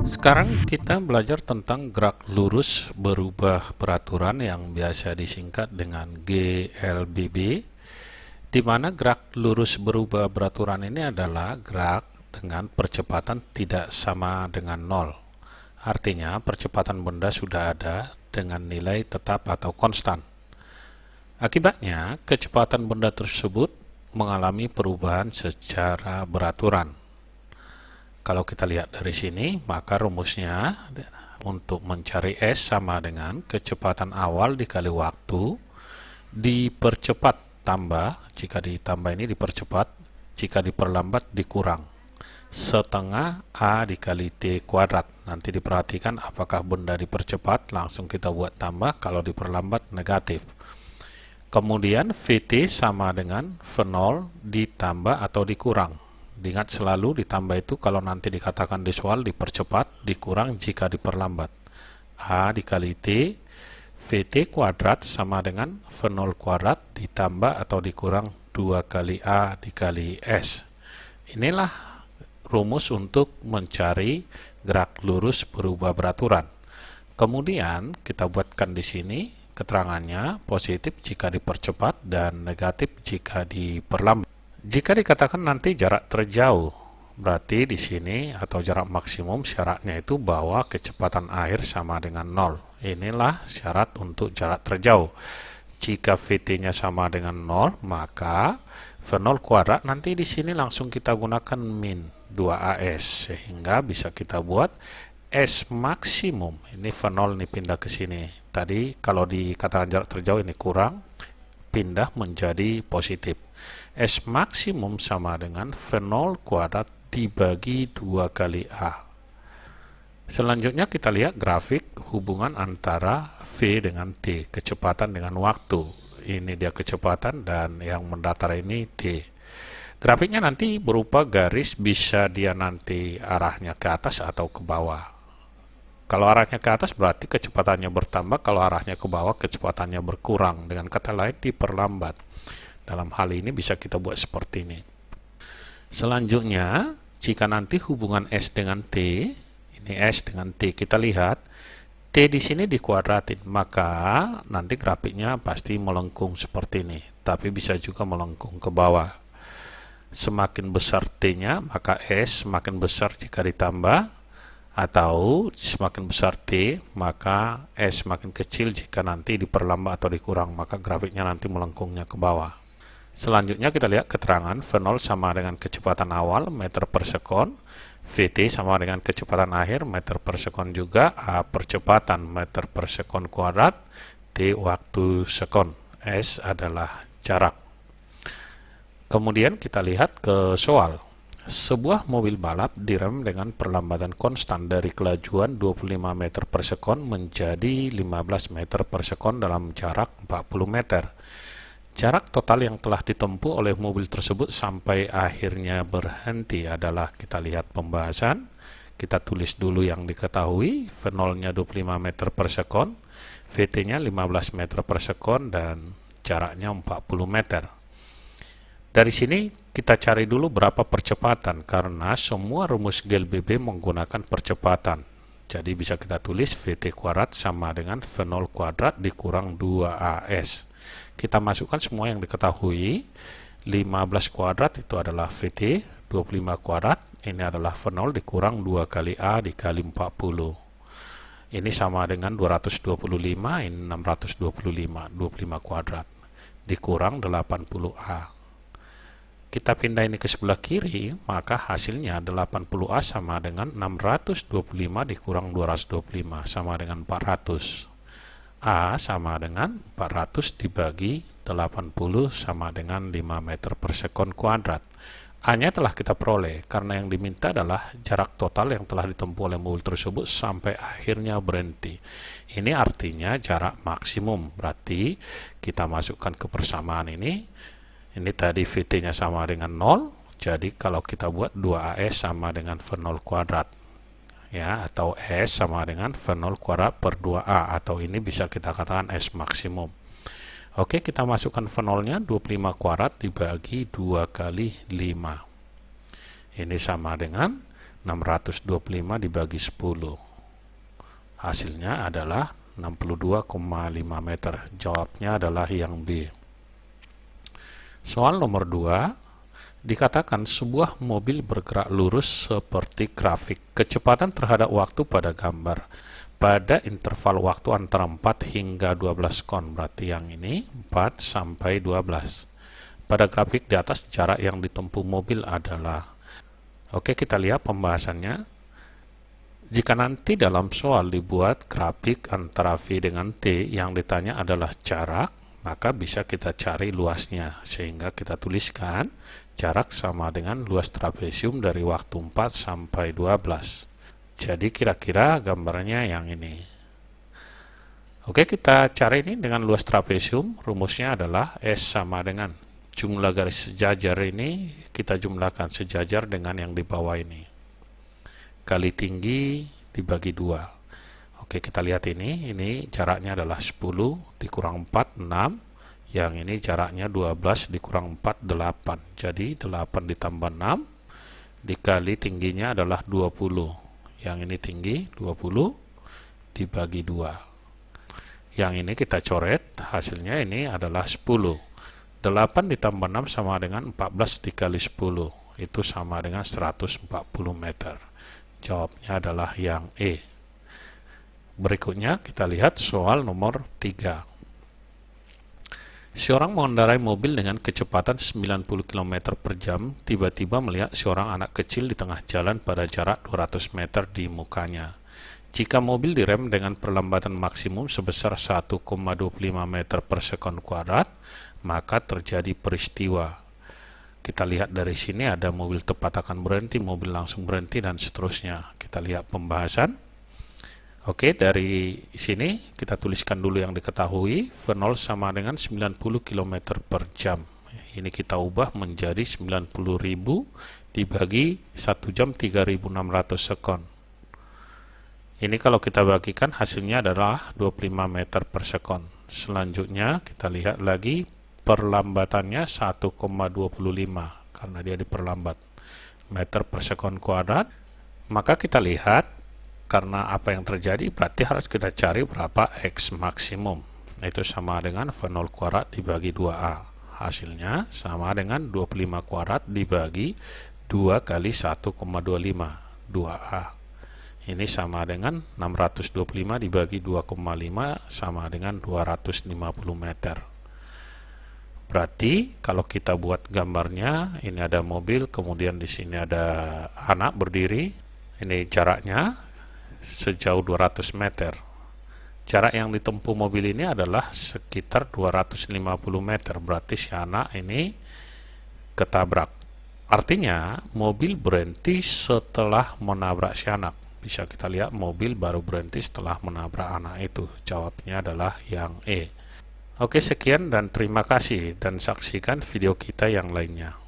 Sekarang kita belajar tentang gerak lurus berubah peraturan yang biasa disingkat dengan GLBB, di mana gerak lurus berubah peraturan ini adalah gerak dengan percepatan tidak sama dengan nol. Artinya percepatan benda sudah ada dengan nilai tetap atau konstan. Akibatnya, kecepatan benda tersebut mengalami perubahan secara beraturan. Kalau kita lihat dari sini, maka rumusnya untuk mencari S sama dengan kecepatan awal dikali waktu dipercepat tambah, jika ditambah ini dipercepat, jika diperlambat dikurang, setengah A dikali T kuadrat. Nanti diperhatikan apakah benda dipercepat, langsung kita buat tambah, kalau diperlambat negatif. Kemudian VT sama dengan V0 ditambah atau dikurang. Diingat selalu ditambah itu kalau nanti dikatakan di soal dipercepat, dikurang jika diperlambat. A dikali T, VT kuadrat sama dengan V0 kuadrat ditambah atau dikurang 2 kali A dikali S. Inilah rumus untuk mencari gerak lurus berubah beraturan. Kemudian kita buatkan di sini keterangannya positif jika dipercepat dan negatif jika diperlambat. Jika dikatakan nanti jarak terjauh, berarti di sini atau jarak maksimum syaratnya itu bahwa kecepatan air sama dengan 0. Inilah syarat untuk jarak terjauh. Jika VT-nya sama dengan 0, maka V0 kuadrat nanti di sini langsung kita gunakan min 2AS sehingga bisa kita buat S maksimum. Ini V0 ini pindah ke sini. Tadi kalau dikatakan jarak terjauh ini kurang, pindah menjadi positif. S maksimum sama dengan V0 kuadrat dibagi 2 kali A. Selanjutnya kita lihat grafik hubungan antara V dengan T, kecepatan dengan waktu. Ini dia kecepatan dan yang mendatar ini T. Grafiknya nanti berupa garis, bisa dia nanti arahnya ke atas atau ke bawah. Kalau arahnya ke atas berarti kecepatannya bertambah, kalau arahnya ke bawah kecepatannya berkurang. Dengan kata lain diperlambat. Dalam hal ini bisa kita buat seperti ini. Selanjutnya, jika nanti hubungan S dengan T, ini S dengan T, kita lihat T di sini dikuadratin, maka nanti grafiknya pasti melengkung seperti ini, tapi bisa juga melengkung ke bawah. Semakin besar T-nya, maka S semakin besar jika ditambah, atau semakin besar T, maka S semakin kecil jika nanti diperlambat atau dikurang, maka grafiknya nanti melengkungnya ke bawah. Selanjutnya kita lihat keterangan V0 sama dengan kecepatan awal meter per sekon, VT sama dengan kecepatan akhir meter per sekon juga, A percepatan meter per sekon kuadrat, T waktu sekon, S adalah jarak. Kemudian kita lihat ke soal. Sebuah mobil balap direm dengan perlambatan konstan dari kelajuan 25 meter per sekon menjadi 15 meter per sekon dalam jarak 40 meter. Jarak total yang telah ditempuh oleh mobil tersebut sampai akhirnya berhenti adalah, kita lihat pembahasan. Kita tulis dulu yang diketahui, V0-nya 25 meter per sekon, VT-nya 15 meter per sekon, dan jaraknya 40 meter. Dari sini kita cari dulu berapa percepatan, karena semua rumus GLBB menggunakan percepatan. Jadi bisa kita tulis VT kuadrat sama dengan V0 kuadrat dikurang 2AS. Kita masukkan semua yang diketahui. 15 kuadrat itu adalah VT, 25 kuadrat ini adalah V0 dikurang 2 kali A dikali 40. Ini sama dengan 225, ini 625, 25 kuadrat dikurang 80A. Kita pindah ini ke sebelah kiri, maka hasilnya 80A sama dengan 625 dikurang 225 sama dengan 400. A sama dengan 400 dibagi 80 sama dengan 5 meter per sekon kuadrat. A-nya telah kita peroleh, karena yang diminta adalah jarak total yang telah ditempuh oleh mobil tersebut sampai akhirnya berhenti. Ini artinya jarak maksimum, berarti kita masukkan ke persamaan ini. Ini tadi VT-nya sama dengan 0, jadi kalau kita buat 2AS sama dengan V0 kuadrat. Ya, atau S sama dengan V0 kuadrat per 2A, atau ini bisa kita katakan S maksimum. Oke, kita masukkan V0-nya 25 kuadrat dibagi 2 kali 5. Ini sama dengan 625 dibagi 10. Hasilnya adalah 62,5 meter. Jawabnya adalah yang B. Soal nomor 2, dikatakan sebuah mobil bergerak lurus seperti grafik kecepatan terhadap waktu pada gambar pada interval waktu antara 4 hingga 12 kon. Berarti yang ini 4 sampai 12. Pada grafik di atas jarak yang ditempuh mobil adalah. Oke, kita lihat pembahasannya. Jika nanti dalam soal dibuat grafik antara V dengan T, yang ditanya adalah jarak, maka bisa kita cari luasnya. Sehingga kita tuliskan jarak sama dengan luas trapesium dari waktu 4 sampai 12. Jadi kira-kira gambarnya yang ini. Oke, kita cari ini dengan luas trapesium. Rumusnya adalah S sama dengan jumlah garis sejajar ini, kita jumlahkan sejajar dengan yang di bawah ini. Kali tinggi dibagi 2. Oke, kita lihat ini jaraknya adalah 10 dikurang 4, 6. Yang ini jaraknya 12 dikurang 4, 8. Jadi 8 ditambah 6 dikali tingginya adalah 20. Yang ini tinggi 20 dibagi 2. Yang ini kita coret, hasilnya ini adalah 10. 8 ditambah 6 sama dengan 14 dikali 10. Itu sama dengan 140 meter. Jawabnya adalah yang E. Berikutnya kita lihat soal nomor 3. Seorang mengendarai mobil dengan kecepatan 90 km per jam, tiba-tiba melihat seorang anak kecil di tengah jalan pada jarak 200 meter di mukanya. Jika mobil direm dengan perlambatan maksimum sebesar 1,25 meter per sekon kuadrat, maka terjadi peristiwa. Kita lihat dari sini ada mobil tepat akan berhenti, mobil langsung berhenti, dan seterusnya. Kita lihat pembahasan. Oke, dari sini kita tuliskan dulu yang diketahui. V0 sama dengan 90 km per jam. Ini kita ubah menjadi 90.000 dibagi 1 jam 3.600 sekon. Ini kalau kita bagikan hasilnya adalah 25 meter per sekon. Selanjutnya kita lihat lagi perlambatannya 1,25 karena dia diperlambat meter per sekon kuadrat. Maka kita lihat karena apa yang terjadi berarti harus kita cari berapa X maksimum. Itu sama dengan V0 kuadrat dibagi 2A. Hasilnya sama dengan 25 kuadrat dibagi 2 kali 1,25 2A. Ini sama dengan 625 dibagi 2,5 sama dengan 250 meter. Berarti kalau kita buat gambarnya, ini ada mobil, kemudian di sini ada anak berdiri. Ini jaraknya sejauh 200 meter. Jarak yang ditempuh mobil ini adalah sekitar 250 meter. Berarti si anak ini ketabrak. Artinya mobil berhenti setelah menabrak si anak. Bisa kita lihat mobil baru berhenti setelah menabrak anak itu. Jawabnya adalah yang E. Oke, sekian dan terima kasih, dan saksikan video kita yang lainnya.